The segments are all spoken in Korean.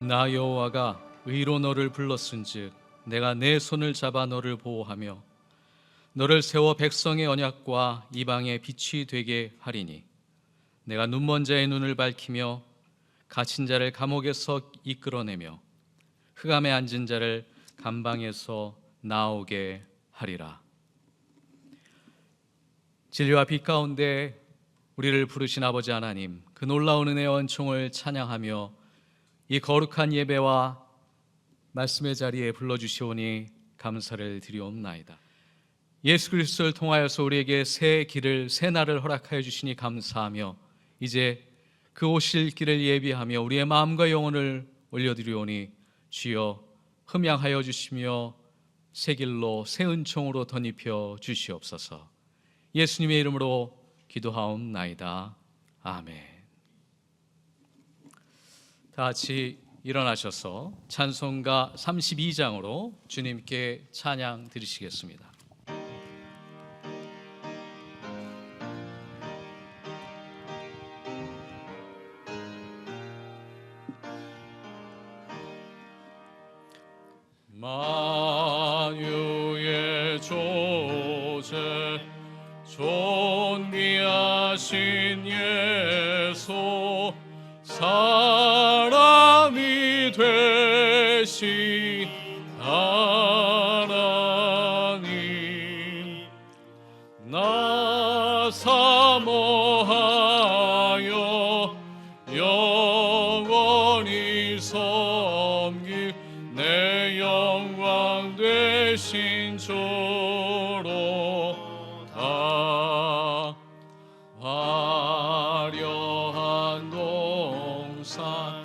나 여호와가 의로 너를 불렀은즉 내가 내 손을 잡아 너를 보호하며 너를 세워 백성의 언약과 이방의 빛이 되게 하리니 내가 눈먼 자의 눈을 밝히며 갇힌 자를 감옥에서 이끌어내며 흑암에 앉은 자를 감방에서 나오게 하리라. 진리와 빛 가운데 우리를 부르신 아버지 하나님, 그 놀라운 은혜의恩총을 찬양하며 이 거룩한 예배와 말씀의 자리에 불러주시오니 감사를 드리옵나이다. 예수 그리스도를 통하여서 우리에게 새 길을, 새 날을 허락하여 주시니 감사하며 이제 그 오실 길을 예비하며 우리의 마음과 영혼을 올려드리오니 주여 흠양하여 주시며 새 길로 새 은총으로 덧입혀 주시옵소서. 예수님의 이름으로 기도하옵나이다. 아멘. 다 같이 일어나셔서 찬송가 32장으로 주님께 찬양 드리시겠습니다. 만유의 조제 존귀하신 예수 사람이 되신 하나님 나 사모하여 영원히 섬길 내 영광 되신 주로 다 화려한 동산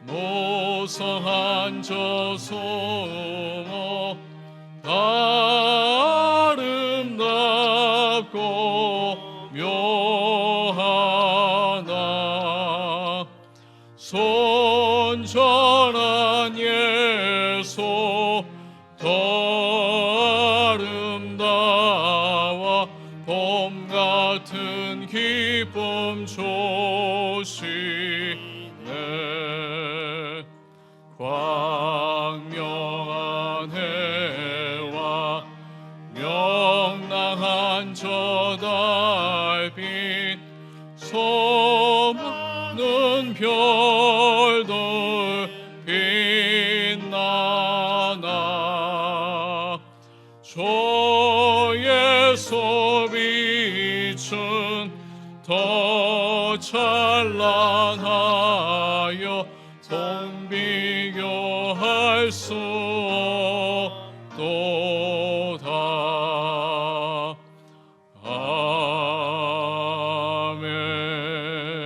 무성한 저수모 아름답고 묘하나 손전한 예수 더 아름다워 봄 같은 기쁨 주시네 광명한 해와 명랑한 저 달빛 소망는 별들 빛나나 주의 소빛은 더 찬란하여 봄 비교할 수 없도다.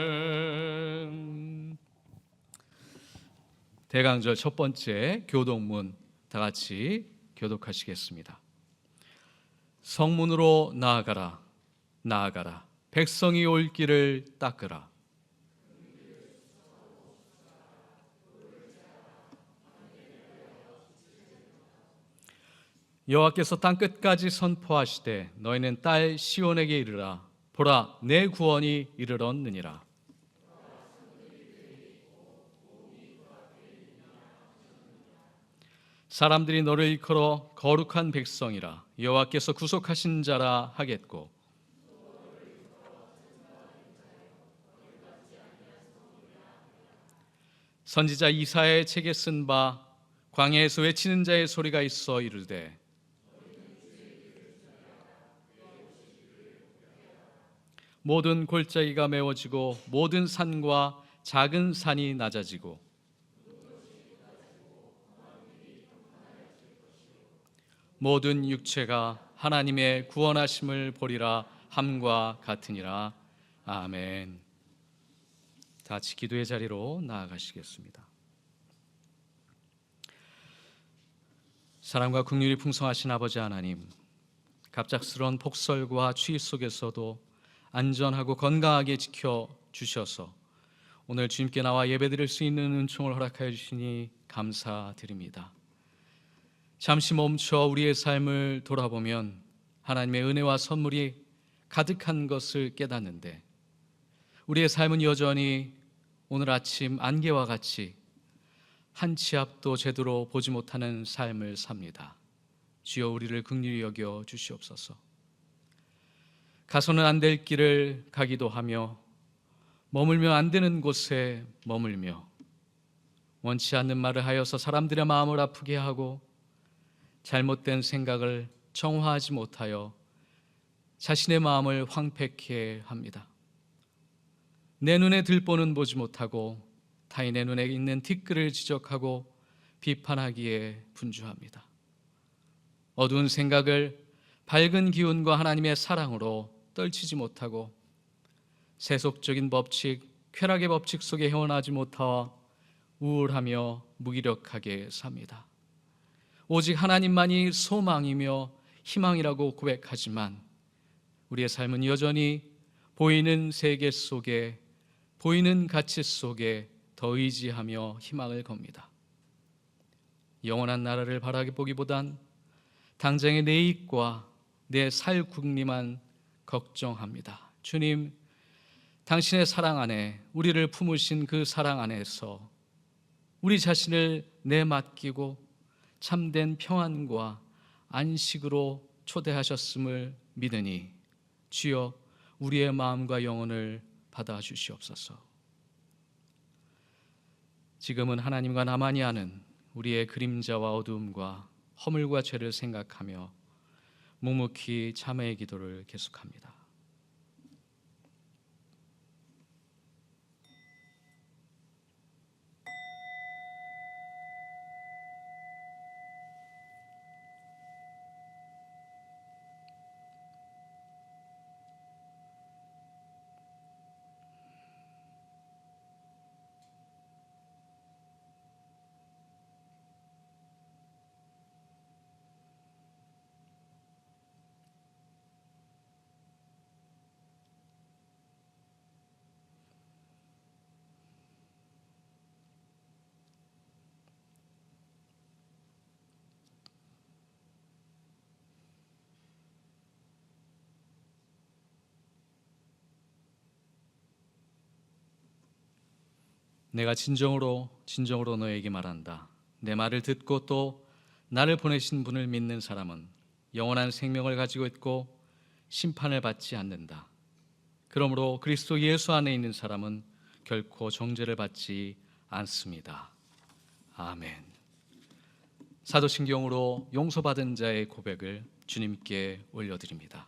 아멘. 대강절 첫 번째 교독문 다 같이 교독하시겠습니다. 성문으로 나아가라, 나아가라. 백성이 올 길을 닦으라. 여호와께서 땅 끝까지 선포하시되 너희는 딸 시온에게 이르라. 보라, 내 구원이 이르렀느니라. 사람들이 너를 일컬어 거룩한 백성이라 여호와께서 구속하신 자라 하겠고 선지자 이사야의 책에 쓴 바 광야에서 외치는 자의 소리가 있어 이르되 모든 골짜기가 메워지고 모든 산과 작은 산이 낮아지고 모든 육체가 하나님의 구원하심을 보리라 함과 같으니라. 아멘. 다 같이 기도의 자리로 나아가시겠습니다. 사랑과 긍휼이 풍성하신 아버지 하나님, 갑작스러운 폭설과 추위 속에서도 안전하고 건강하게 지켜주셔서 오늘 주님께 나와 예배드릴 수 있는 은총을 허락하여 주시니 감사드립니다. 잠시 멈춰 우리의 삶을 돌아보면 하나님의 은혜와 선물이 가득한 것을 깨닫는데 우리의 삶은 여전히 오늘 아침 안개와 같이 한 치 앞도 제대로 보지 못하는 삶을 삽니다. 주여 우리를 긍휼히 여겨 주시옵소서. 가서는 안 될 길을 가기도 하며 머물면 안 되는 곳에 머물며 원치 않는 말을 하여서 사람들의 마음을 아프게 하고 잘못된 생각을 정화하지 못하여 자신의 마음을 황폐케 합니다. 내 눈에 들보는 보지 못하고 타인의 눈에 있는 티끌을 지적하고 비판하기에 분주합니다. 어두운 생각을 밝은 기운과 하나님의 사랑으로 떨치지 못하고 세속적인 법칙, 쾌락의 법칙 속에 헤어나지 못하여 우울하며 무기력하게 삽니다. 오직 하나님만이 소망이며 희망이라고 고백하지만 우리의 삶은 여전히 보이는 세계 속에, 보이는 가치 속에 더 의지하며 희망을 겁니다. 영원한 나라를 바라보기보단 당장의 내 이익과 내 살 궁리만 걱정합니다. 주님, 당신의 사랑 안에, 우리를 품으신 그 사랑 안에서 우리 자신을 내맡기고 참된 평안과 안식으로 초대하셨음을 믿으니 주여 우리의 마음과 영혼을 받아주시옵소서. 지금은 하나님과 나만이 아는 우리의 그림자와 어두움과 허물과 죄를 생각하며 묵묵히 참회의 기도를 계속합니다. 내가 진정으로 너에게 말한다. 내 말을 듣고 또 나를 보내신 분을 믿는 사람은 영원한 생명을 가지고 있고 심판을 받지 않는다. 그러므로 그리스도 예수 안에 있는 사람은 결코 정죄를 받지 않습니다. 아멘. 사도신경으로 용서받은 자의 고백을 주님께 올려드립니다.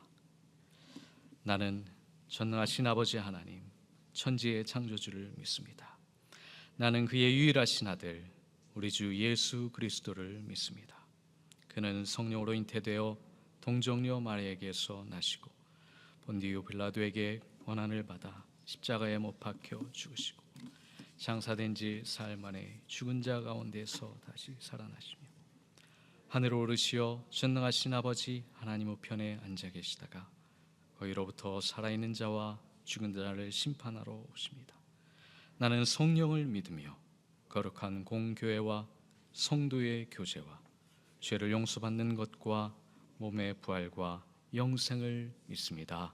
나는 전능하신 아버지 하나님, 천지의 창조주를 믿습니다. 나는 그의 유일하신 아들 우리 주 예수 그리스도를 믿습니다. 그는 성령으로 잉태되어 동정녀 마리아에게서 나시고 본디오 빌라도에게 고난을 받아 십자가에 못 박혀 죽으시고 장사된 지 사흘 만에 죽은 자 가운데서 다시 살아나시며 하늘로 오르시어 전능하신 아버지 하나님 우편에 앉아 계시다가 거기로부터 살아있는 자와 죽은 자를 심판하러 오십니다. 나는 성령을 믿으며 거룩한 공교회와 성도의 교제와 죄를 용서받는 것과 몸의 부활과 영생을 믿습니다.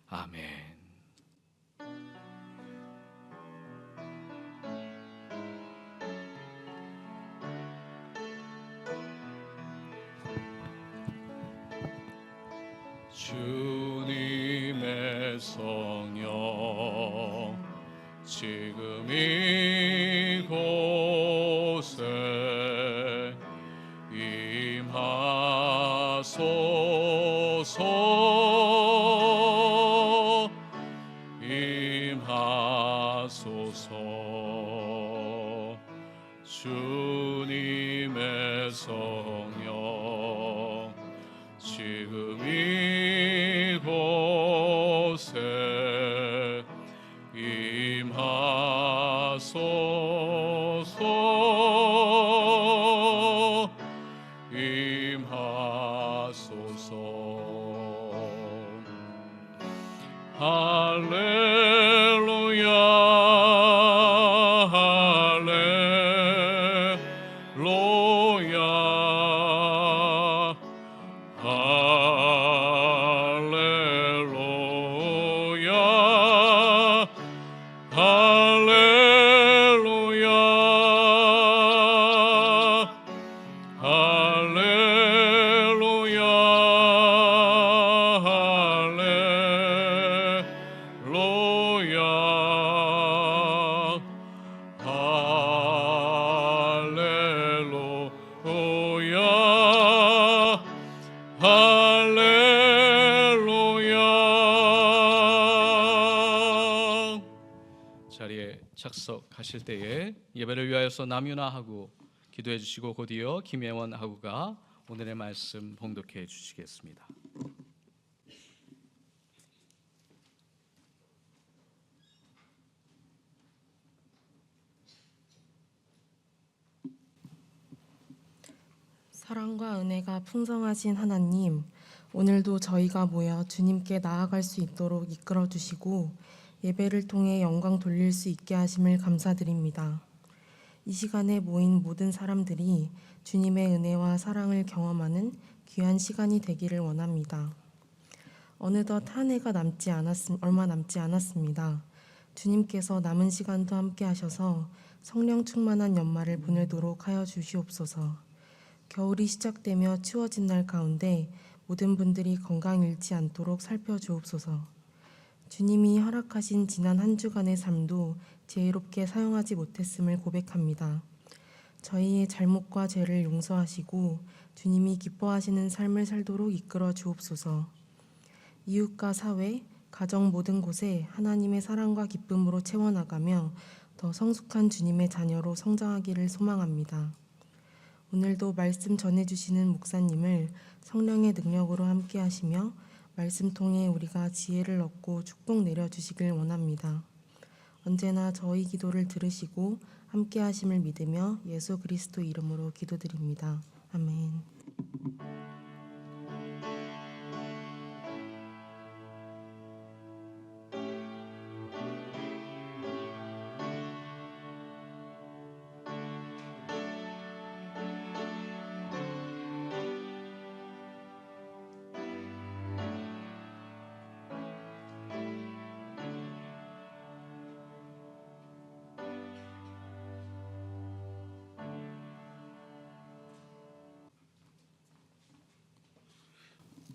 아멘. 주님의 성령 지금 이곳에 임하소서 임하소서. 주님의 성령 지금 이곳에 임하소서 임하소서. 할렐루야 할렐루야 할렐루야 할렐루야 착석하실 때에 예배를 위하여서 남윤아하고 기도해 주시고 곧이어 김혜원하고가 오늘의 말씀 봉독해 주시겠습니다. 사랑과 은혜가 풍성하신 하나님, 오늘도 저희가 모여 주님께 나아갈 수 있도록 이끌어 주시고 예배를 통해 영광 돌릴 수 있게 하심을 감사드립니다. 이 시간에 모인 모든 사람들이 주님의 은혜와 사랑을 경험하는 귀한 시간이 되기를 원합니다. 어느덧 한 해가 얼마 남지 않았습니다. 주님께서 남은 시간도 함께 하셔서 성령 충만한 연말을 보내도록 하여 주시옵소서. 겨울이 시작되며 추워진 날 가운데 모든 분들이 건강 잃지 않도록 살펴주옵소서. 주님이 허락하신 지난 한 주간의 삶도 지혜롭게 사용하지 못했음을 고백합니다. 저희의 잘못과 죄를 용서하시고 주님이 기뻐하시는 삶을 살도록 이끌어 주옵소서. 이웃과 사회, 가정 모든 곳에 하나님의 사랑과 기쁨으로 채워나가며 더 성숙한 주님의 자녀로 성장하기를 소망합니다. 오늘도 말씀 전해주시는 목사님을 성령의 능력으로 함께 하시며 말씀 통해 우리가 지혜를 얻고 축복 내려주시길 원합니다. 언제나 저희 기도를 들으시고 함께 하심을 믿으며 예수 그리스도 이름으로 기도드립니다. 아멘.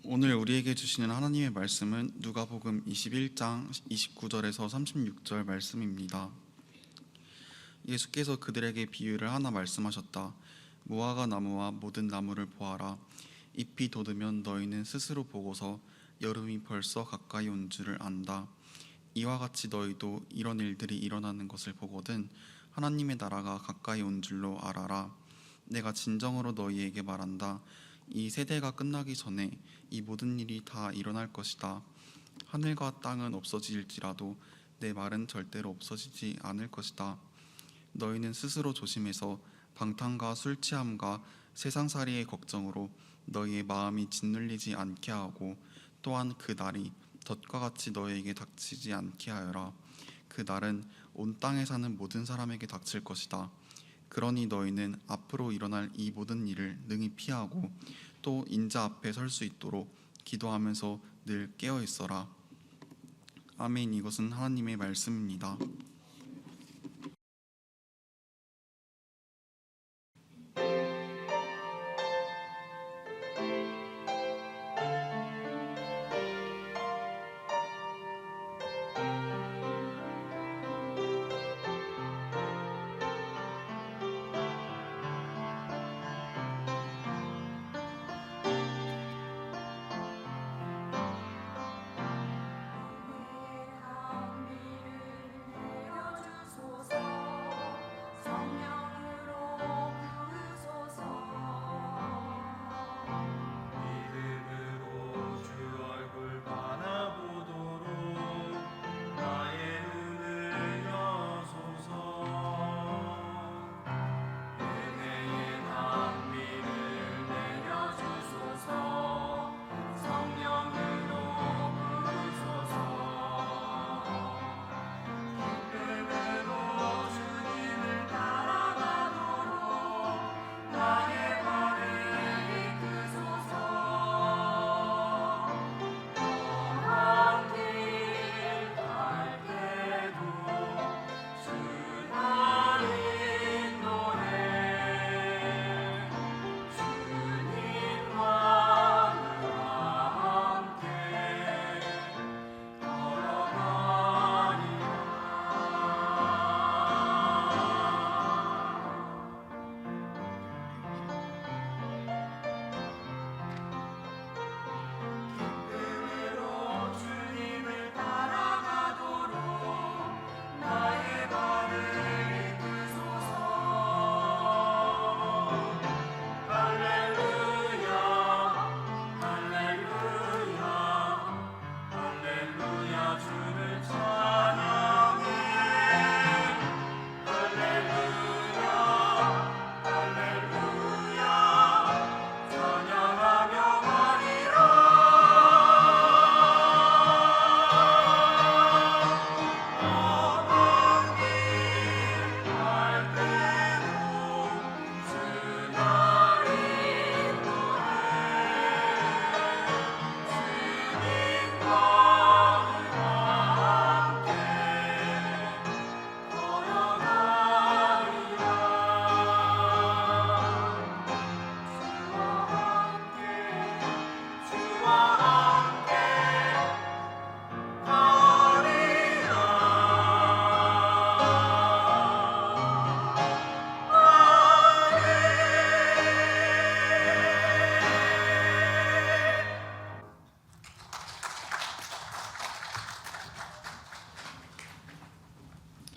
오늘 우리에게 주시는 하나님의 말씀은 누가복음 21장 29절에서 36절 말씀입니다. 예수께서 그들에게 비유를 하나 말씀하셨다. 무화과 나무와 모든 나무를 보아라. 잎이 돋으면 너희는 스스로 보고서 여름이 벌써 가까이 온 줄을 안다. 이와 같이 너희도 이런 일들이 일어나는 것을 보거든 하나님의 나라가 가까이 온 줄로 알아라. 내가 진정으로 너희에게 말한다. 이 세대가 끝나기 전에 이 모든 일이 다 일어날 것이다. 하늘과 땅은 없어질지라도 내 말은 절대로 없어지지 않을 것이다. 너희는 스스로 조심해서 방탕과 술 취함과 세상살이의 걱정으로 너희의 마음이 짓눌리지 않게 하고 또한 그 날이 덫과 같이 너희에게 닥치지 않게 하여라. 그 날은 온 땅에 사는 모든 사람에게 닥칠 것이다. 그러니 너희는 앞으로 일어날 이 모든 일을 능히 피하고 또 인자 앞에 설 수 있도록 기도하면서 늘 깨어 있어라. 아멘. 이것은 하나님의 말씀입니다.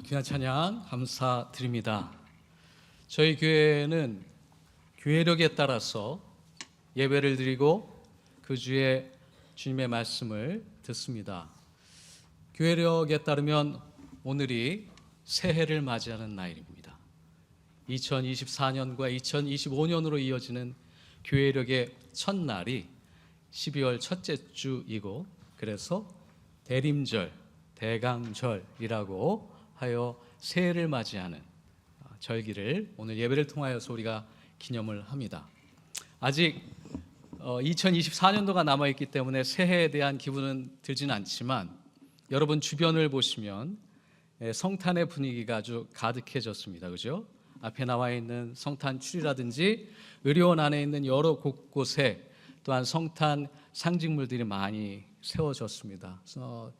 귀한 찬양 감사드립니다. 저희 교회는 교회력에 따라서 예배를 드리고 그 주에 주님의 말씀을 듣습니다. 교회력에 따르면 오늘이 새해를 맞이하는 날입니다. 2024년과 2025년으로 이어지는 교회력의 첫날이 12월 첫째 주이고, 그래서 대림절, 대강절이라고 하여 새해를 맞이하는 절기를 오늘 예배를 통하여서 우리가 기념을 합니다. 아직 2024년도가 남아있기 때문에 새해에 대한 기분은 들지는 않지만, 여러분 주변을 보시면 성탄의 분위기가 아주 가득해졌습니다. 그죠? 앞에 나와 있는 성탄 추리라든지 의료원 안에 있는 여러 곳곳에 또한 성탄 상징물들이 많이 세워졌습니다. 그래서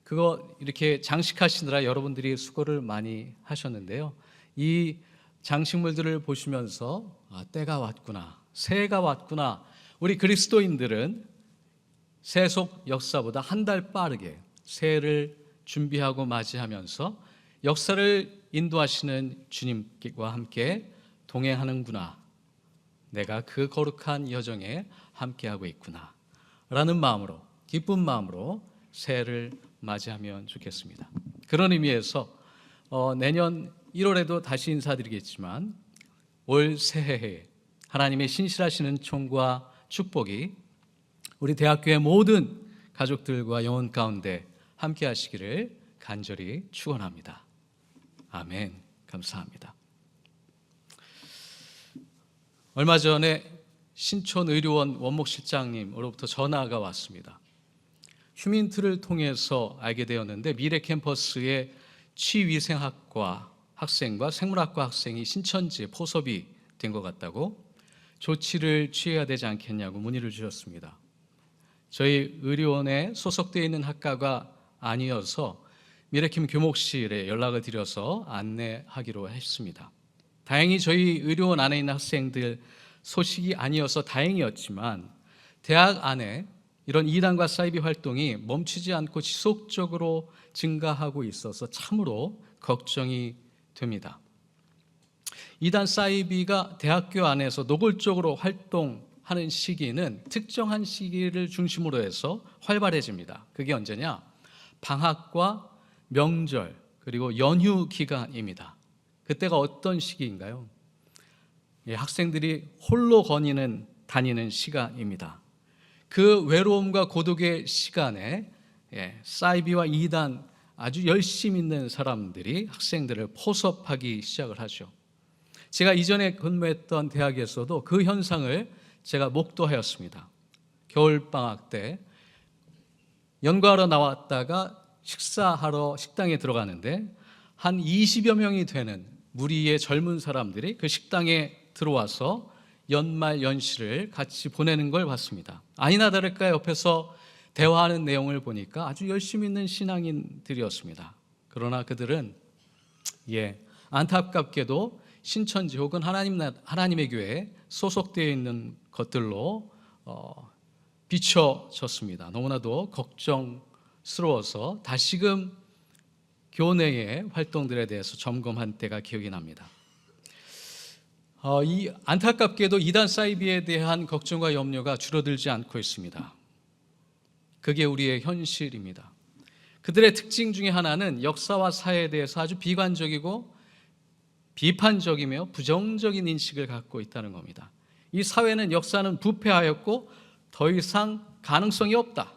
그거 이렇게 장식하시느라 여러분들이 수고를 많이 하셨는데요. 이 장식물들을 보시면서 때가 왔구나, 새해가 왔구나. 우리 그리스도인들은 세속 역사보다 한 달 빠르게 새해를 준비하고 맞이하면서 역사를 인도하시는 주님과 함께 동행하는구나, 내가 그 거룩한 여정에 함께하고 있구나 라는 마음으로, 기쁜 마음으로 새해를 맞이하면 좋겠습니다. 그런 의미에서 내년 1월에도 다시 인사드리겠지만, 올 새해에 하나님의 신실하시는 총과 축복이 우리 대학교의 모든 가족들과 영혼 가운데 함께 하시기를 간절히 축원합니다. 아멘. 감사합니다. 얼마 전에 신촌의료원 원목실장님으로부터 전화가 왔습니다. 휴민트를 통해서 알게 되었는데, 미래 캠퍼스의 취위생학과 학생과 생물학과 학생이 신천지에 포섭이 된 것 같다고 조치를 취해야 되지 않겠냐고 문의를 주셨습니다. 저희 의료원에 소속되어 있는 학과가 아니어서 미래캠 교목실에 연락을 드려서 안내하기로 했습니다. 다행히 저희 의료원 안에 있는 학생들 소식이 아니어서 다행이었지만, 대학 안에 이런 이단과 사이비 활동이 멈추지 않고 지속적으로 증가하고 있어서 참으로 걱정이 됩니다. 이단 사이비가 대학교 안에서 노골적으로 활동하는 시기는 특정한 시기를 중심으로 해서 활발해집니다. 그게 언제냐? 방학과 명절 그리고 연휴 기간입니다. 그때가 어떤 시기인가요? 학생들이 홀로 다니는 시간입니다. 그 외로움과 고독의 시간에 사이비와 이단 아주 열심 있는 사람들이 학생들을 포섭하기 시작을 하죠. 제가 이전에 근무했던 대학에서도 그 현상을 제가 목도하였습니다. 겨울방학 때 연구하러 나왔다가 식사하러 식당에 들어가는데 한 20여 명이 되는 무리의 젊은 사람들이 그 식당에 들어와서 연말 연시를 같이 보내는 걸 봤습니다. 아니나 다를까 옆에서 대화하는 내용을 보니까 아주 열심히 있는 신앙인들이었습니다. 그러나 그들은 안타깝게도 신천지 혹은 하나님의 교회에 소속되어 있는 것들로 비춰졌습니다. 너무나도 걱정스러워서 다시금 교내의 활동들에 대해서 점검한 때가 기억이 납니다. 이 안타깝게도 이단 사이비에 대한 걱정과 염려가 줄어들지 않고 있습니다. 그게 우리의 현실입니다. 그들의 특징 중에 하나는 역사와 사회에 대해서 아주 비관적이고 비판적이며 부정적인 인식을 갖고 있다는 겁니다. 이 사회는, 역사는 부패하였고 더 이상 가능성이 없다.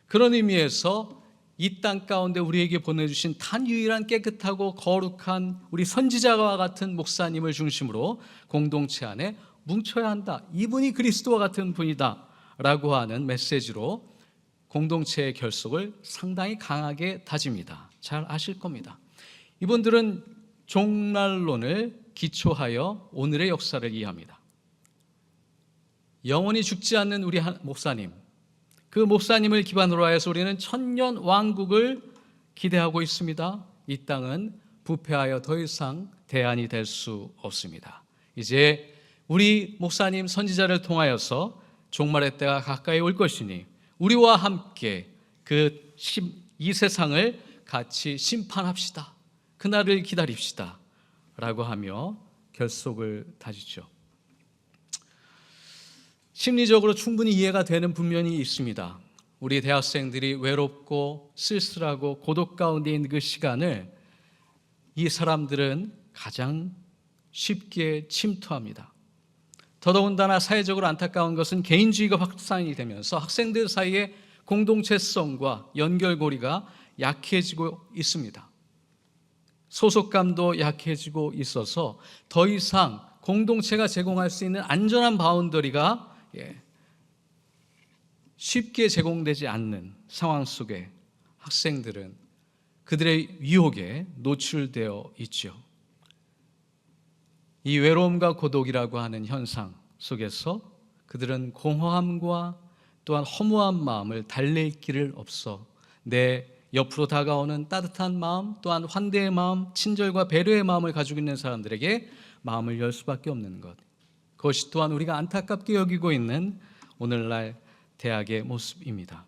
그런 의미에서 이 땅 가운데 우리에게 보내주신 단 유일한 깨끗하고 거룩한 우리 선지자와 같은 목사님을 중심으로 공동체 안에 뭉쳐야 한다. 이분이 그리스도와 같은 분이다 라고 하는 메시지로 공동체의 결속을 상당히 강하게 다집니다. 잘 아실 겁니다. 이분들은 종말론을 기초하여 오늘의 역사를 이해합니다. 영원히 죽지 않는 우리 목사님, 그 목사님을 기반으로 하여서 우리는 천년 왕국을 기대하고 있습니다. 이 땅은 부패하여 더 이상 대안이 될 수 없습니다. 이제 우리 목사님 선지자를 통하여서 종말의 때가 가까이 올 것이니 우리와 함께 이 세상을 같이 심판합시다. 그날을 기다립시다 라고 하며 결속을 다지죠. 심리적으로 충분히 이해가 되는 분면이 있습니다. 우리 대학생들이 외롭고 쓸쓸하고 고독 가운데 있는 그 시간을 이 사람들은 가장 쉽게 침투합니다. 더더군다나 사회적으로 안타까운 것은 개인주의가 확산이 되면서 학생들 사이에 공동체성과 연결고리가 약해지고 있습니다. 소속감도 약해지고 있어서 더 이상 공동체가 제공할 수 있는 안전한 바운더리가 쉽게 제공되지 않는 상황 속에 학생들은 그들의 유혹에 노출되어 있죠. 이 외로움과 고독이라고 하는 현상 속에서 그들은 공허함과 또한 허무한 마음을 달랠 길을 없어 내 옆으로 다가오는 따뜻한 마음, 또한 환대의 마음, 친절과 배려의 마음을 가지고 있는 사람들에게 마음을 열 수밖에 없는 것, 그것이 또한 우리가 안타깝게 여기고 있는 오늘날 대학의 모습입니다.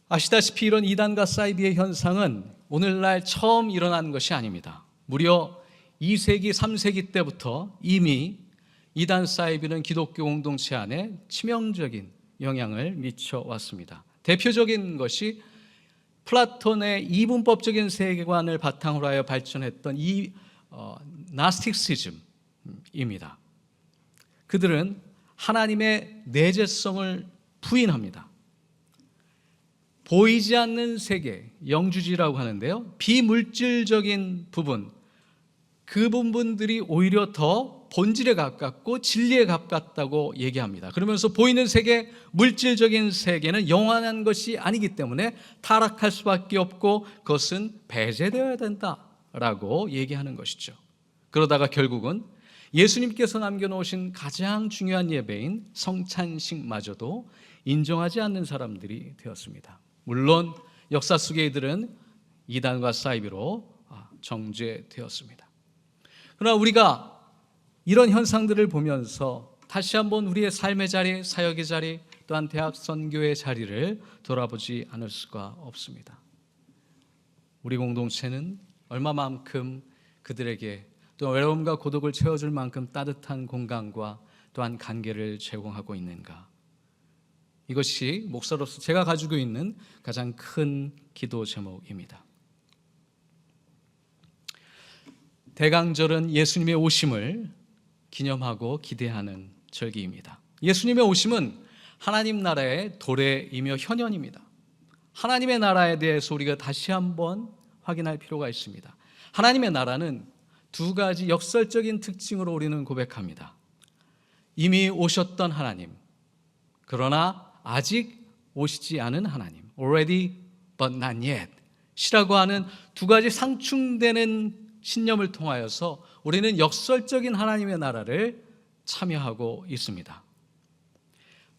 아시다시피 이런 이단과 사이비의 현상은 오늘날 처음 일어난 것이 아닙니다. 무려 2세기, 3세기 때부터 이미 이단 사이비는 기독교 공동체 안에 치명적인 영향을 미쳐왔습니다. 대표적인 것이 플라톤의 이분법적인 세계관을 바탕으로 하여 발전했던 이 나스틱시즘입니다. 그들은 하나님의 내재성을 부인합니다. 보이지 않는 세계, 영주지라고 하는데요, 비물질적인 부분, 그 부분들이 오히려 더 본질에 가깝고 진리에 가깝다고 얘기합니다. 그러면서 보이는 세계, 물질적인 세계는 영원한 것이 아니기 때문에 타락할 수밖에 없고 그것은 배제되어야 된다라고 얘기하는 것이죠. 그러다가 결국은 예수님께서 남겨놓으신 가장 중요한 예배인 성찬식마저도 인정하지 않는 사람들이 되었습니다. 물론 역사 속의 이들은 이단과 사이비로 정죄되었습니다. 그러나 우리가 이런 현상들을 보면서 다시 한번 우리의 삶의 자리, 사역의 자리, 또한 대학 선교의 자리를 돌아보지 않을 수가 없습니다. 우리 공동체는 얼마만큼 그들에게 또 외로움과 고독을 채워줄 만큼 따뜻한 공간과 또한 관계를 제공하고 있는가? 이것이 목사로서 제가 가지고 있는 가장 큰 기도 제목입니다. 대강절은 예수님의 오심을 기념하고 기대하는 절기입니다. 예수님의 오심은 하나님 나라의 도래이며 현현입니다. 하나님의 나라에 대해서 우리가 다시 한번 확인할 필요가 있습니다. 하나님의 나라는 두 가지 역설적인 특징으로 우리는 고백합니다. 이미 오셨던 하나님, 그러나 아직 오시지 않은 하나님, already but not yet 이라고 하는 두 가지 상충되는 신념을 통하여서 우리는 역설적인 하나님의 나라를 참여하고 있습니다.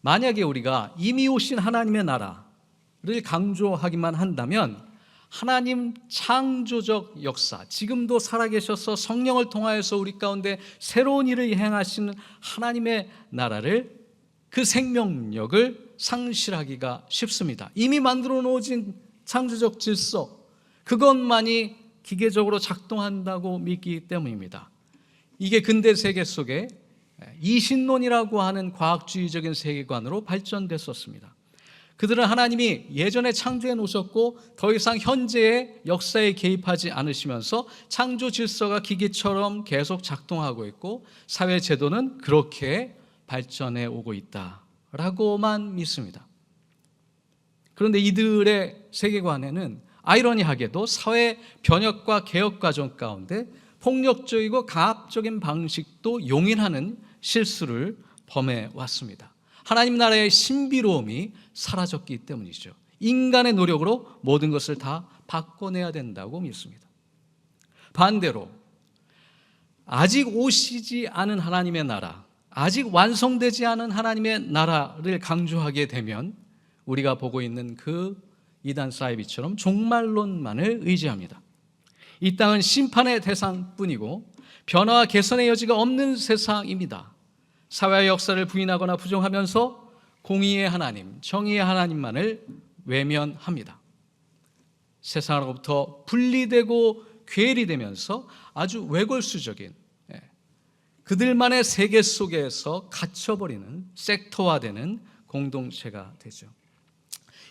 만약에 우리가 이미 오신 하나님의 나라를 강조하기만 한다면 하나님 창조적 역사, 지금도 살아계셔서 성령을 통하여서 우리 가운데 새로운 일을 행하시는 하나님의 나라를, 그 생명력을 상실하기가 쉽습니다. 이미 만들어 놓은 창조적 질서, 그것만이 기계적으로 작동한다고 믿기 때문입니다. 이게 근대 세계 속에 이신론이라고 하는 과학주의적인 세계관으로 발전됐었습니다. 그들은 하나님이 예전에 창조해 놓으셨고 더 이상 현재의 역사에 개입하지 않으시면서 창조 질서가 기계처럼 계속 작동하고 있고 사회 제도는 그렇게 발전해 오고 있다라고만 믿습니다. 그런데 이들의 세계관에는 아이러니하게도 사회 변혁과 개혁 과정 가운데 폭력적이고 강압적인 방식도 용인하는 실수를 범해 왔습니다. 하나님 나라의 신비로움이 사라졌기 때문이죠. 인간의 노력으로 모든 것을 다 바꿔내야 된다고 믿습니다. 반대로 아직 오시지 않은 하나님의 나라, 아직 완성되지 않은 하나님의 나라를 강조하게 되면 우리가 보고 있는 그 이단 사이비처럼 종말론만을 의지합니다. 이 땅은 심판의 대상뿐이고 변화와 개선의 여지가 없는 세상입니다. 사회의 역사를 부인하거나 부정하면서 공의의 하나님, 정의의 하나님만을 외면합니다. 세상으로부터 분리되고 괴리되면서 아주 외골수적인 그들만의 세계 속에서 갇혀버리는 섹터화되는 공동체가 되죠.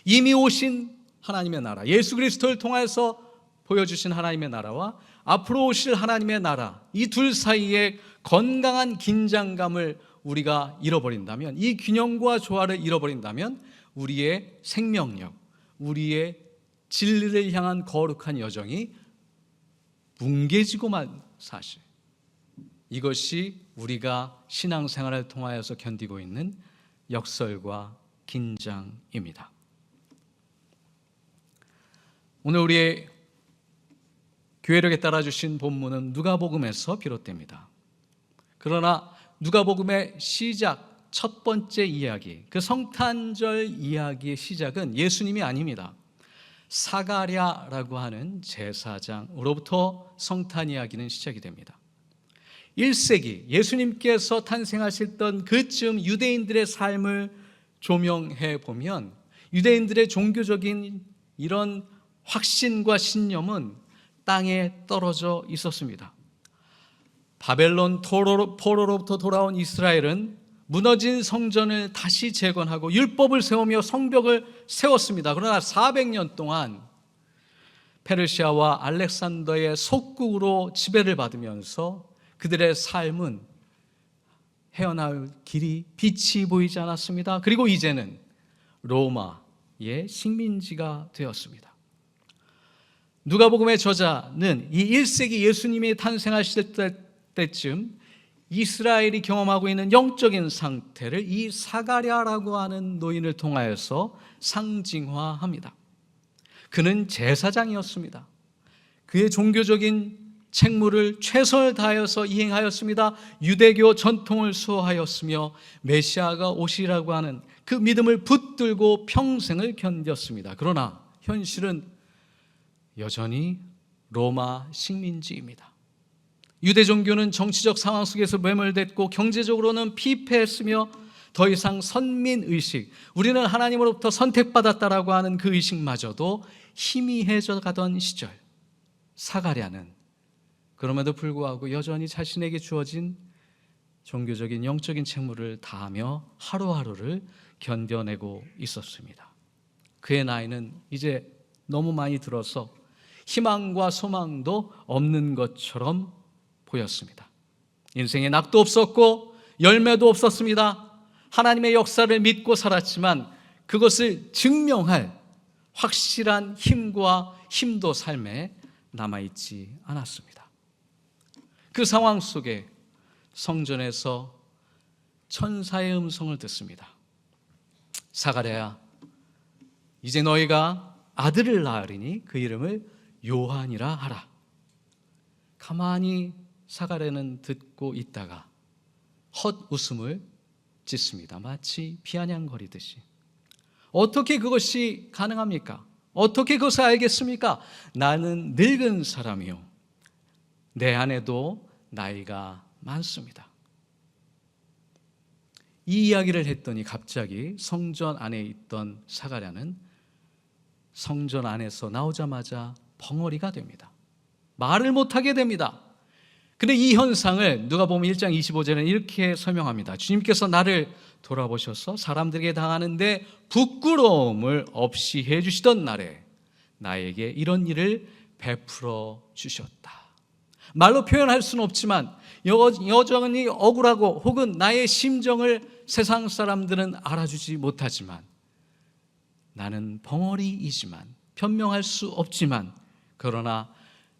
이미 오신 하나님의 나라, 예수 그리스도를 통해서 보여주신 하나님의 나라와 앞으로 오실 하나님의 나라, 이 둘 사이에 건강한 긴장감을 우리가 잃어버린다면, 이 균형과 조화를 잃어버린다면 우리의 생명력, 우리의 진리를 향한 거룩한 여정이 뭉개지고만 사실, 이것이 우리가 신앙생활을 통하여서 견디고 있는 역설과 긴장입니다. 오늘 우리의 교회력에 따라주신 본문은 누가복음에서 비롯됩니다. 그러나 누가복음의 시작, 첫 번째 이야기, 그 성탄절 이야기의 시작은 예수님이 아닙니다. 사가랴라고 하는 제사장으로부터 성탄 이야기는 시작이 됩니다. 1세기 예수님께서 탄생하셨던 그쯤 유대인들의 삶을 조명해 보면 유대인들의 종교적인 이런 확신과 신념은 땅에 떨어져 있었습니다. 바벨론 포로로부터 돌아온 이스라엘은 무너진 성전을 다시 재건하고 율법을 세우며 성벽을 세웠습니다. 그러나 400년 동안 페르시아와 알렉산더의 속국으로 지배를 받으면서 그들의 삶은 헤어나올 길이 빛이 보이지 않았습니다. 그리고 이제는 로마의 식민지가 되었습니다. 누가복음의 저자는 이 1세기 예수님이 탄생하실 때쯤 이스라엘이 경험하고 있는 영적인 상태를 이 사가랴라고 하는 노인을 통하여서 상징화합니다. 그는 제사장이었습니다. 그의 종교적인 책무를 최선을 다하여서 이행하였습니다. 유대교 전통을 수호하였으며 메시아가 오시라고 하는 그 믿음을 붙들고 평생을 견뎠습니다. 그러나 현실은 여전히 로마 식민지입니다. 유대 종교는 정치적 상황 속에서 매몰됐고 경제적으로는 피폐했으며 더 이상 선민의식, 우리는 하나님으로부터 선택받았다라고 하는 그 의식마저도 희미해져 가던 시절, 사가랴는 그럼에도 불구하고 여전히 자신에게 주어진 종교적인 영적인 책무를 다하며 하루하루를 견뎌내고 있었습니다. 그의 나이는 이제 너무 많이 들어서 희망과 소망도 없는 것처럼 보였습니다. 인생에 낙도 없었고 열매도 없었습니다. 하나님의 역사를 믿고 살았지만 그것을 증명할 확실한 힘도 삶에 남아있지 않았습니다. 그 상황 속에 성전에서 천사의 음성을 듣습니다. 사가랴야, 이제 너희가 아들을 낳으리니 그 이름을 요한이라 하라. 가만히 사가랴는 듣고 있다가 헛웃음을 짓습니다. 마치 비아냥거리듯이. 어떻게 그것이 가능합니까? 어떻게 그것을 알겠습니까? 나는 늙은 사람이요, 내 아내도 나이가 많습니다. 이 이야기를 했더니 갑자기 성전 안에 있던 사가랴는 성전 안에서 나오자마자 벙어리가 됩니다. 말을 못하게 됩니다. 근데 이 현상을 누가복음 1장 25절에는 이렇게 설명합니다. 주님께서 나를 돌아보셔서 사람들에게 당하는데 부끄러움을 없이 해주시던 날에 나에게 이런 일을 베풀어 주셨다. 말로 표현할 수는 없지만 여전히 억울하고 혹은 나의 심정을 세상 사람들은 알아주지 못하지만 나는 벙어리이지만, 변명할 수 없지만, 그러나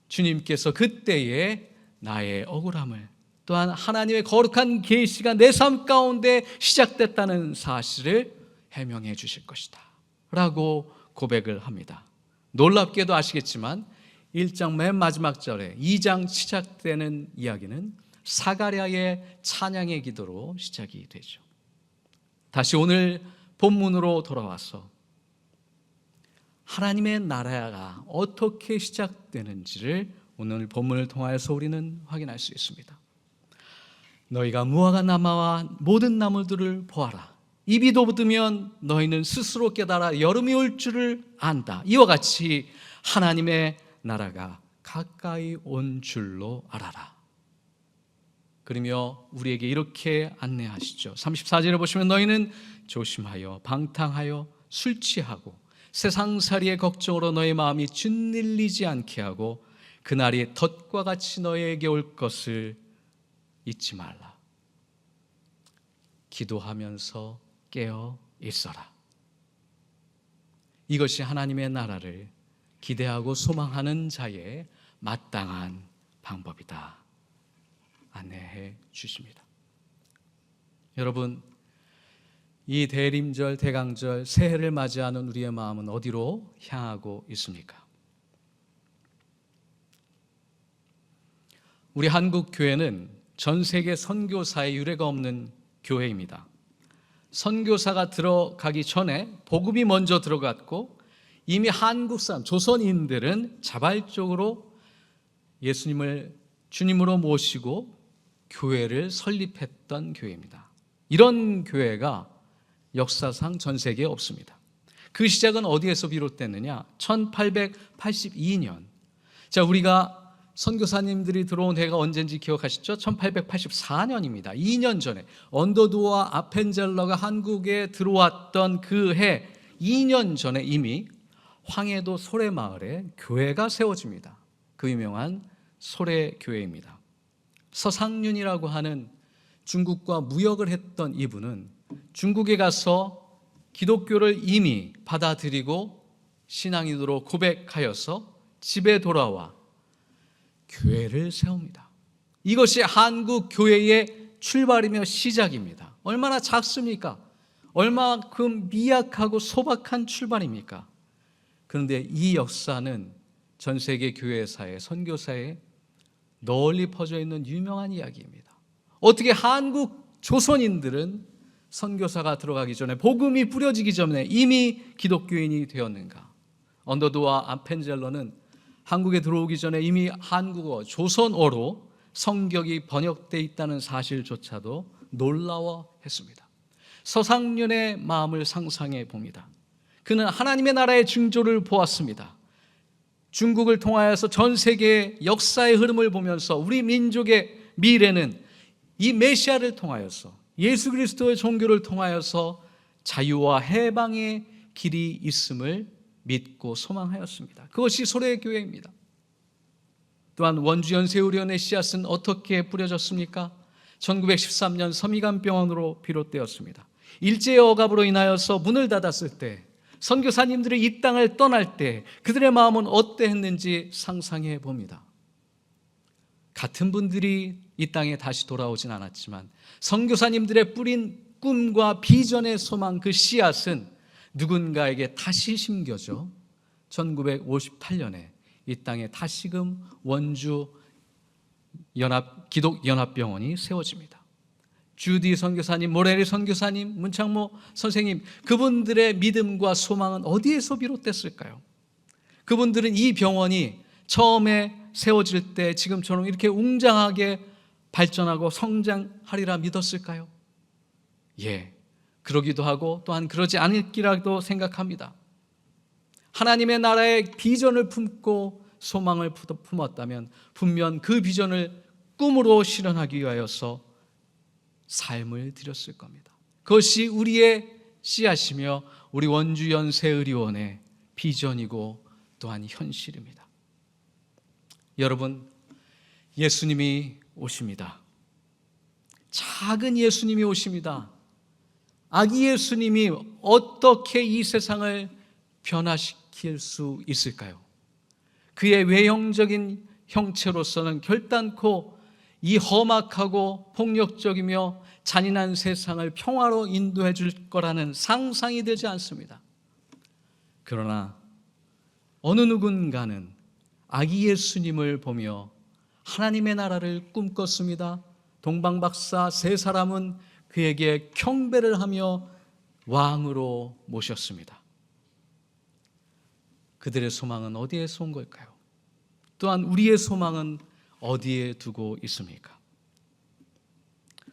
주님께서 그때에 나의 억울함을, 또한 하나님의 거룩한 계시가 내 삶 가운데 시작됐다는 사실을 해명해 주실 것이다 라고 고백을 합니다. 놀랍게도 아시겠지만 1장 맨 마지막 절에 2장 시작되는 이야기는 사가랴의 찬양의 기도로 시작이 되죠. 다시 오늘 본문으로 돌아와서 하나님의 나라가 어떻게 시작되는지를 오늘 본문을 통하여서 우리는 확인할 수 있습니다. 너희가 무화과 나무와 모든 나무들을 보아라. 입이 돋으면 너희는 스스로 깨달아 여름이 올 줄을 안다. 이와 같이 하나님의 나라가 가까이 온 줄로 알아라. 그러며 우리에게 이렇게 안내하시죠. 34절에 보시면 너희는 조심하여 방탕하여 술 취하고 세상살이의 걱정으로 너희 마음이 짓눌리지 않게 하고 그날이 덫과 같이 너희에게 올 것을 잊지 말라. 기도하면서 깨어 있어라. 이것이 하나님의 나라를 기대하고 소망하는 자의 마땅한 방법이다. 안내해 주십니다. 여러분, 이 대림절, 대강절, 새해를 맞이하는 우리의 마음은 어디로 향하고 있습니까? 우리 한국 교회는 전 세계 선교사의 유례가 없는 교회입니다. 선교사가 들어가기 전에 복음이 먼저 들어갔고 이미 한국 사람, 조선인들은 자발적으로 예수님을 주님으로 모시고 교회를 설립했던 교회입니다. 이런 교회가 역사상 전 세계에 없습니다. 그 시작은 어디에서 비롯됐느냐? 1882년. 자, 우리가 선교사님들이 들어온 해가 언젠지 기억하시죠? 1884년입니다. 2년 전에 언더두와 아펜젤러가 한국에 들어왔던 그 해 2년 전에 이미 황해도 소래마을에 교회가 세워집니다. 그 유명한 소래교회입니다. 서상륜이라고 하는 중국과 무역을 했던 이분은 중국에 가서 기독교를 이미 받아들이고 신앙인으로 고백하여서 집에 돌아와 교회를 세웁니다. 이것이 한국 교회의 출발이며 시작입니다. 얼마나 작습니까? 얼마큼 미약하고 소박한 출발입니까? 그런데 이 역사는 전 세계 교회사에, 선교사에 널리 퍼져 있는 유명한 이야기입니다. 어떻게 한국 조선인들은 선교사가 들어가기 전에, 복음이 뿌려지기 전에 이미 기독교인이 되었는가? 언더두와 아펜젤러는 한국에 들어오기 전에 이미 한국어, 조선어로 성경이 번역되어 있다는 사실조차도 놀라워했습니다. 서상륜의 마음을 상상해 봅니다. 그는 하나님의 나라의 징조를 보았습니다. 중국을 통하여서 전 세계의 역사의 흐름을 보면서 우리 민족의 미래는 이 메시아를 통하여서, 예수 그리스도의 종교를 통하여서 자유와 해방의 길이 있음을 믿고 소망하였습니다. 그것이 소래교회입니다. 또한 원주연세훈련의 씨앗은 어떻게 뿌려졌습니까? 1913년 섬이간병원으로 비롯되었습니다. 일제의 억압으로 인하여서 문을 닫았을 때, 선교사님들이 이 땅을 떠날 때 그들의 마음은 어떠했는지 상상해 봅니다. 같은 분들이 이 땅에 다시 돌아오진 않았지만 선교사님들의 뿌린 꿈과 비전의 소망, 그 씨앗은 누군가에게 다시 심겨져 1958년에 이 땅에 다시금 원주 기독연합병원이 세워집니다. 주디 선교사님, 모래리 선교사님, 문창모 선생님, 그분들의 믿음과 소망은 어디에서 비롯됐을까요? 그분들은 이 병원이 처음에 세워질 때 지금처럼 이렇게 웅장하게 발전하고 성장하리라 믿었을까요? 예, 그러기도 하고 또한 그러지 않을기라도 생각합니다. 하나님의 나라의 비전을 품고 소망을 품었다면 분명 그 비전을 꿈으로 실현하기 위하여서 삶을 드렸을 겁니다. 그것이 우리의 씨앗이며 우리 원주연세의료원의 비전이고 또한 현실입니다. 여러분, 예수님이 오십니다. 작은 예수님이 오십니다. 아기 예수님이 어떻게 이 세상을 변화시킬 수 있을까요? 그의 외형적인 형체로서는 결단코 이 험악하고 폭력적이며 잔인한 세상을 평화로 인도해 줄 거라는 상상이 되지 않습니다. 그러나 어느 누군가는 아기 예수님을 보며 하나님의 나라를 꿈꿨습니다. 동방박사 세 사람은 그에게 경배를 하며 왕으로 모셨습니다. 그들의 소망은 어디에서 온 걸까요? 또한 우리의 소망은 어디에 두고 있습니까?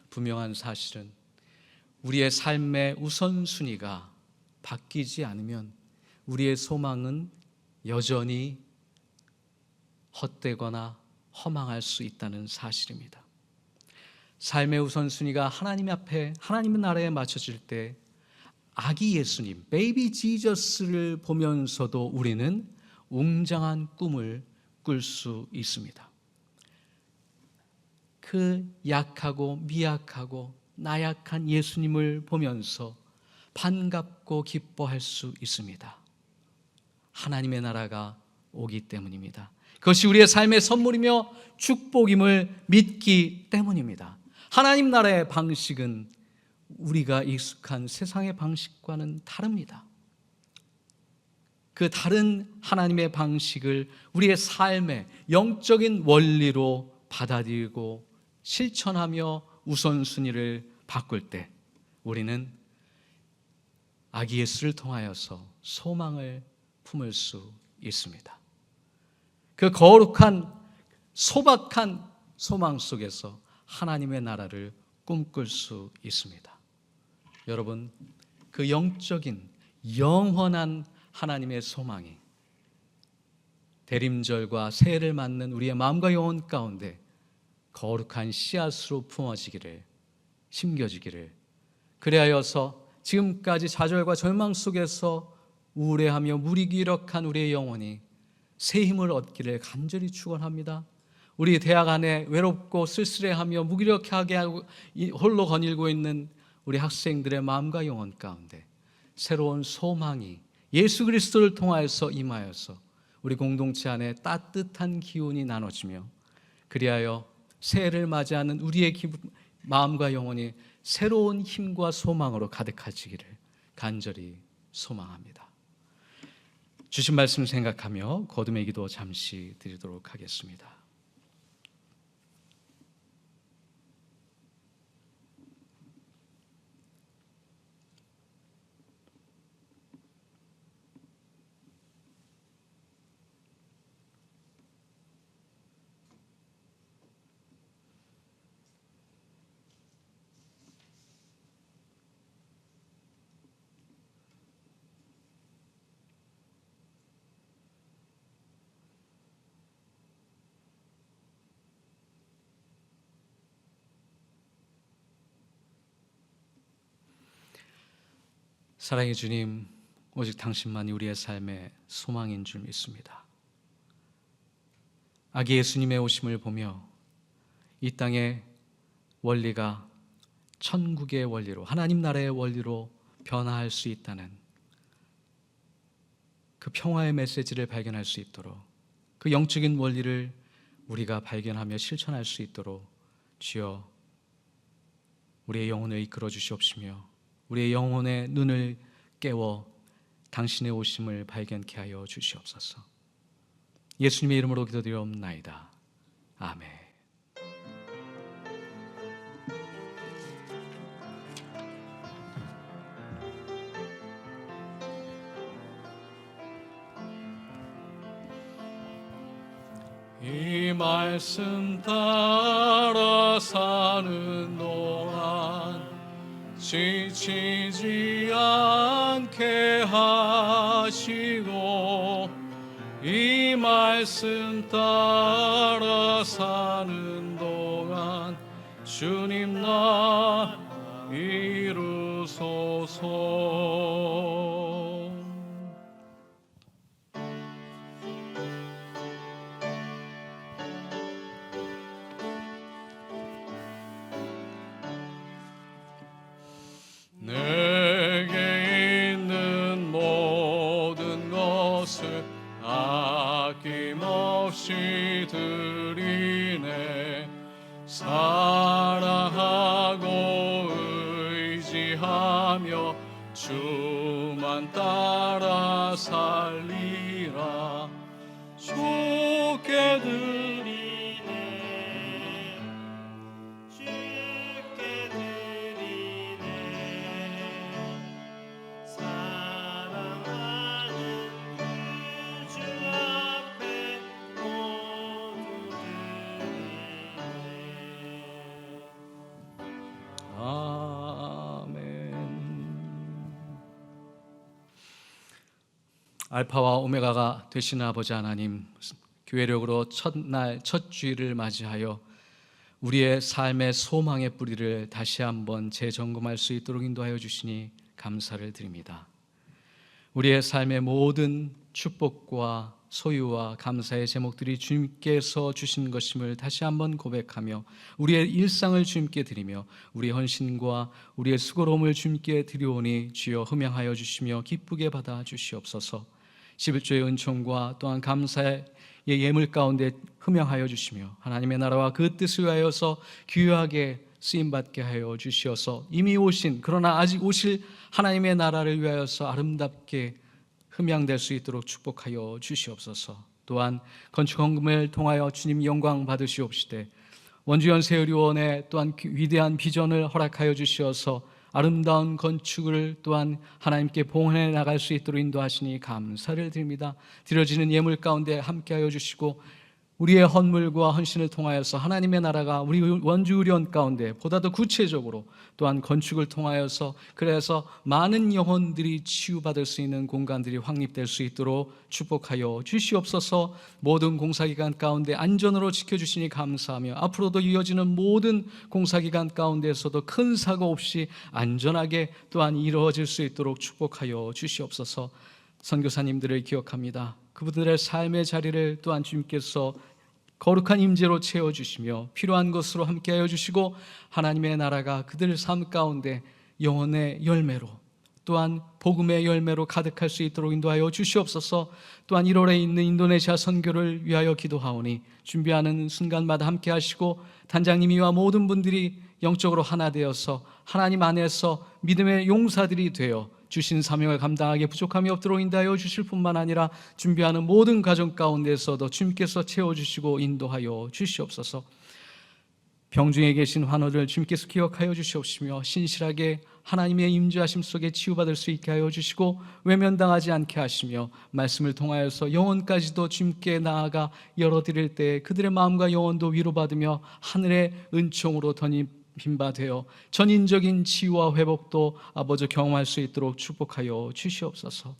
분명한 사실은 우리의 삶의 우선순위가 바뀌지 않으면 우리의 소망은 여전히 헛되거나 허망할 수 있다는 사실입니다. 삶의 우선순위가 하나님 앞에 하나님의 나라에 맞춰질 때 아기 예수님, 베이비 지저스를 보면서도 우리는 웅장한 꿈을 꿀 수 있습니다. 그 약하고 미약하고 나약한 예수님을 보면서 반갑고 기뻐할 수 있습니다. 하나님의 나라가 오기 때문입니다. 그것이 우리의 삶의 선물이며 축복임을 믿기 때문입니다. 하나님 나라의 방식은 우리가 익숙한 세상의 방식과는 다릅니다. 그 다른 하나님의 방식을 우리의 삶의 영적인 원리로 받아들이고 실천하며 우선순위를 바꿀 때 우리는 아기 예수를 통하여서 소망을 품을 수 있습니다. 그 거룩한 소박한 소망 속에서 하나님의 나라를 꿈꿀 수 있습니다. 여러분, 그 영적인 영원한 하나님의 소망이 대림절과 새해를 맞는 우리의 마음과 영혼 가운데 거룩한 씨앗으로 품어지기를, 심겨지기를, 그리하여서 지금까지 좌절과 절망 속에서 우울해하며 무기력한 우리의 영혼이 새 힘을 얻기를 간절히 축원합니다. 우리 대학 안에 외롭고 쓸쓸해하며 무기력하게 하고 홀로 거닐고 있는 우리 학생들의 마음과 영혼 가운데 새로운 소망이 예수 그리스도를 통하여서 임하여서 우리 공동체 안에 따뜻한 기운이 나눠지며 그리하여 새해를 맞이하는 우리의 마음과 영혼이 새로운 힘과 소망으로 가득하시기를 간절히 소망합니다. 주신 말씀 생각하며 거듭의 기도 잠시 드리도록 하겠습니다. 사랑의 주님, 오직 당신만이 우리의 삶의 소망인 줄 믿습니다. 아기 예수님의 오심을 보며 이 땅의 원리가 천국의 원리로, 하나님 나라의 원리로 변화할 수 있다는 그 평화의 메시지를 발견할 수 있도록, 그 영적인 원리를 우리가 발견하며 실천할 수 있도록 주여 우리의 영혼을 이끌어 주시옵시며 우리의 영혼의 눈을 깨워 당신의 오심을 발견케 하여 주시옵소서. 예수님의 이름으로 기도드리옵나이다. 아멘. 이 말씀 따라 사는 동안 지치지 않게 하시고 이 말씀 따라 사는 동안 주님 나 이루소서. 내게 있는 모든 것을 아낌없이 드리네. 사랑하고 의지하며 주만 따라 살리라. 주께 드리네. 주께 드리네. 사랑하는 그 주 앞에 모두 드리네. 아멘. 알파와 오메가가 되시는 아버지 하나님, 교회력으로 첫 주일을 맞이하여 우리의 삶의 소망의 뿌리를 다시 한번 재점검할 수 있도록 인도하여 주시니 감사를 드립니다. 우리의 삶의 모든 축복과 소유와 감사의 제목들이 주님께서 주신 것임을 다시 한번 고백하며 우리의 일상을 주님께 드리며 우리의 헌신과 우리의 수고로움을 주님께 드리오니 주여 흠양하여 주시며 기쁘게 받아 주시옵소서. 11조의 은총과 또한 감사의 예물 가운데 흠양하여 주시며 하나님의 나라와 그 뜻을 위하여서 귀하게 쓰임받게 하여 주시어서 이미 오신 그러나 아직 오실 하나님의 나라를 위하여서 아름답게 흠양될 수 있도록 축복하여 주시옵소서. 또한 건축헌금을 통하여 주님 영광 받으시옵시되 원주연세의료원에 또한 위대한 비전을 허락하여 주시어서 아름다운 건축을 또한 하나님께 봉헌해 나갈 수 있도록 인도하시니 감사를 드립니다. 드려지는 예물 가운데 함께하여 주시고 우리의 헌물과 헌신을 통하여서 하나님의 나라가 우리 원주의료원 가운데 보다 더 구체적으로 또한 건축을 통하여서 그래서 많은 영혼들이 치유받을 수 있는 공간들이 확립될 수 있도록 축복하여 주시옵소서. 모든 공사기간 가운데 안전으로 지켜주시니 감사하며 앞으로도 이어지는 모든 공사기간 가운데에서도 큰 사고 없이 안전하게 또한 이루어질 수 있도록 축복하여 주시옵소서. 선교사님들을 기억합니다. 그분들의 삶의 자리를 또한 주님께서 거룩한 임재로 채워주시며 필요한 것으로 함께하여 주시고 하나님의 나라가 그들 삶 가운데 영혼의 열매로 또한 복음의 열매로 가득할 수 있도록 인도하여 주시옵소서. 또한 1월에 있는 인도네시아 선교를 위하여 기도하오니 준비하는 순간마다 함께하시고 단장님이와 모든 분들이 영적으로 하나 되어서 하나님 안에서 믿음의 용사들이 되어 주신 사명을 감당하기에 부족함이 없도록 인도하여 주실 뿐만 아니라 준비하는 모든 가정 가운데서도 주님께서 채워주시고 인도하여 주시옵소서. 병중에 계신 환우를 주님께서 기억하여 주시옵시며 신실하게 하나님의 임재하심 속에 치유받을 수 있게 하여 주시고 외면당하지 않게 하시며 말씀을 통하여서 영혼까지도 주님께 나아가 열어드릴 때 그들의 마음과 영혼도 위로받으며 하늘의 은총으로 빈바되어 전인적인 치유와 회복도 아버지 경험할 수 있도록 축복하여 주시옵소서.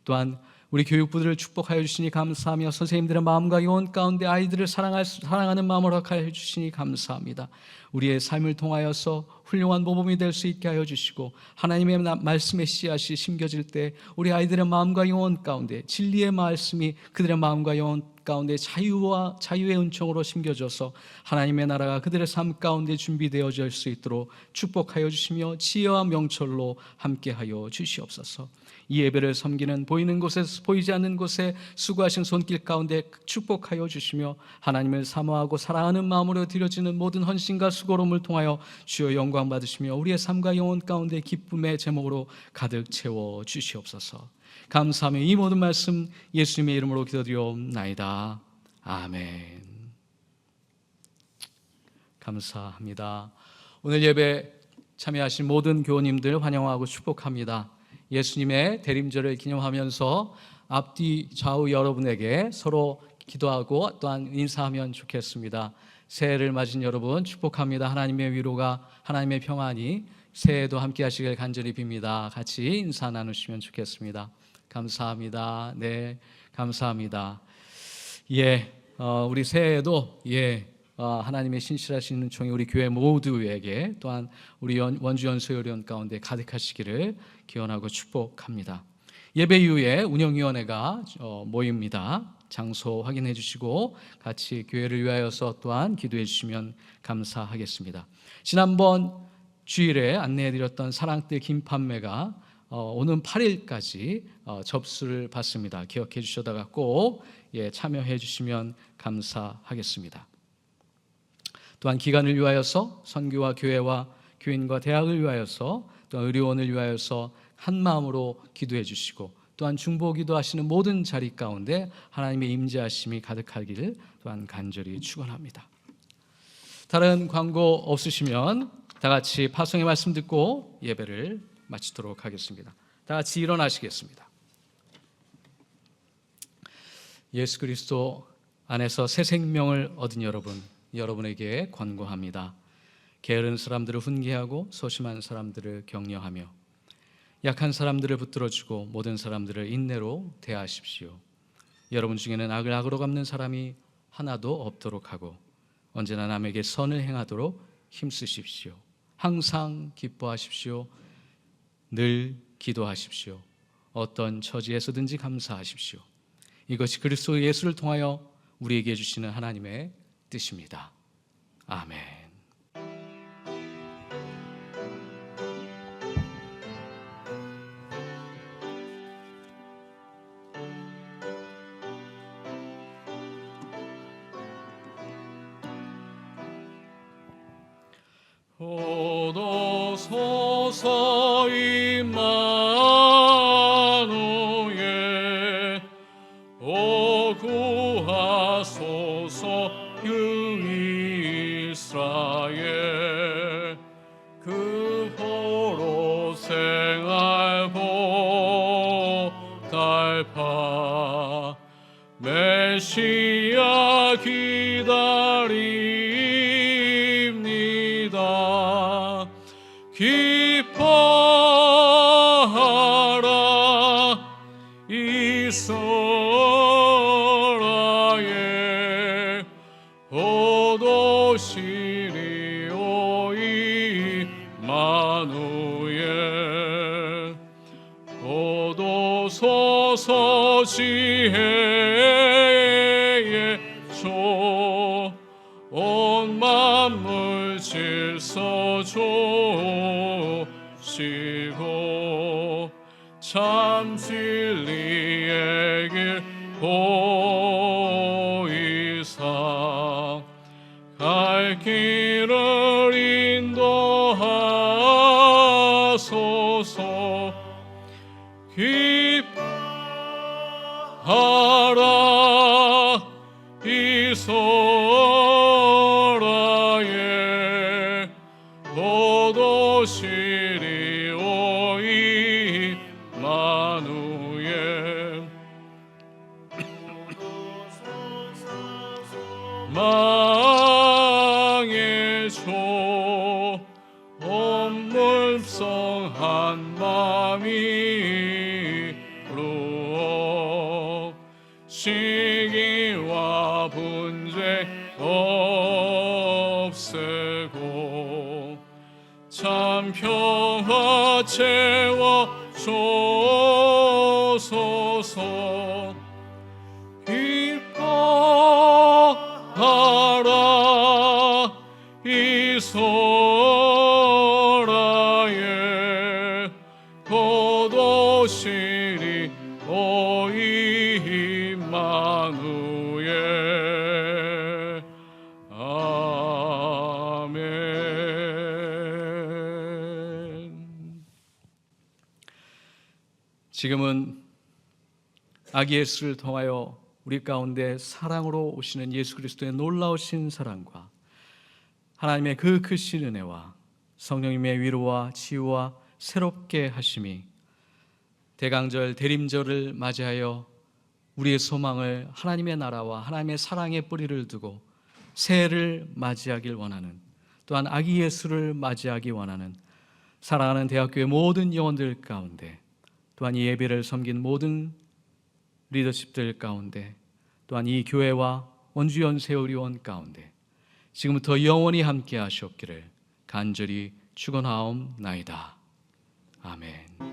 또한 우리 교육부들을 축복하여 주시니 감사하며 선생님들의 마음과 영혼 가운데 아이들을 사랑하는 마음을 허락하여 주시니 감사합니다. 우리의 삶을 통하여서 훌륭한 모범이 될 수 있게 하여 주시고 하나님의 말씀의 씨앗이 심겨질 때 우리 아이들의 마음과 영혼 가운데 진리의 말씀이 그들의 마음과 영혼 가운데 자유의 은총으로 심겨져서 하나님의 나라가 그들의 삶 가운데 준비되어질 수 있도록 축복하여 주시며 지혜와 명철로 함께하여 주시옵소서. 이 예배를 섬기는 보이는 곳에서 보이지 않는 곳에 수고하신 손길 가운데 축복하여 주시며 하나님을 사모하고 사랑하는 마음으로 드려지는 모든 헌신과 수고로움을 통하여 주여 영광 받으시며 우리의 삶과 영혼 가운데 기쁨의 제목으로 가득 채워 주시옵소서. 감사하며 이 모든 말씀 예수님의 이름으로 기도드리옵나이다. 아멘. 감사합니다. 오늘 예배 참여하신 모든 교우님들 환영하고 축복합니다. 예수님의 대림절을 기념하면서 앞뒤 좌우 여러분에게 서로 기도하고 또한 인사하면 좋겠습니다. 새해를 맞은 여러분 축복합니다. 하나님의 위로가 하나님의 평안이 새해도 함께 하시길 간절히 빕니다. 같이 인사 나누시면 좋겠습니다. 감사합니다. 네, 감사합니다. 우리 새해에도 하나님의 신실하신 은총이 우리 교회 모두에게 또한 우리 원주연수요리원 가운데 가득하시기를 기원하고 축복합니다. 예배 이후에 운영위원회가 모입니다. 장소 확인해 주시고 같이 교회를 위하여서 또한 기도해 주시면 감사하겠습니다. 지난번 주일에 안내해 드렸던 사랑뜰 김판매가 오는 8일까지 접수를 받습니다. 기억해 주셔다가 꼭 참여해 주시면 감사하겠습니다. 또한 기간을 위하여서 선교와 교회와 교인과 대학을 위하여서 또 의료원을 위하여서 한 마음으로 기도해 주시고 또한 중보 기도하시는 모든 자리 가운데 하나님의 임재하심이 가득하기를 또한 간절히 축원합니다. 다른 광고 없으시면 다 같이 파송의 말씀 듣고 예배를 마치도록 하겠습니다. 다 같이 일어나시겠습니다. 예수 그리스도 안에서 새 생명을 얻은 여러분에게 권고합니다. 게으른 사람들을 훈계하고 소심한 사람들을 격려하며 약한 사람들을 붙들어주고 모든 사람들을 인내로 대하십시오. 여러분 중에는 악을 악으로 갚는 사람이 하나도 없도록 하고 언제나 남에게 선을 행하도록 힘쓰십시오. 항상 기뻐하십시오. 늘 기도하십시오. 어떤 처지에서든지 감사하십시오. 이것이 그리스도 예수를 통하여 우리에게 주시는 하나님의 뜻입니다. 아멘. 오도소서 임마누엘 오 구하소서 유이스라엘 그 포로 생활 보달파 메시아 기다립니다. 기뻐하라 이스라엘 오도시리오 임마누엘 오도소서 지혜의 조 온 만물 질서 조시고 참 진리의 길 보이사 갈 길을 인도하소서. 기뻐하라 이스라엘 오도시리오 임마누엘 망의 조 온 물성 한 맘이 루어 시기와 분쟁 없애고 참 평화 채워 주소서. 기뻐하라 이스라엘 고도시리 오 임마누엘 아멘. 지금은 아기 예수를 통하여 우리 가운데 사랑으로 오시는 예수 그리스도의 놀라우신 사랑과 하나님의 그 크신 은혜와 성령님의 위로와 치유와 새롭게 하심이 대강절 대림절을 맞이하여 우리의 소망을 하나님의 나라와 하나님의 사랑의 뿌리를 두고 새해를 맞이하길 원하는, 또한 아기 예수를 맞이하기 원하는 사랑하는 대학교의 모든 영혼들 가운데, 또한 이 예배를 섬긴 모든 리더십들 가운데, 또한 이 교회와 원주 연세우리원 가운데 지금부터 영원히 함께 하시옵기를 간절히 축원하옵나이다. 아멘.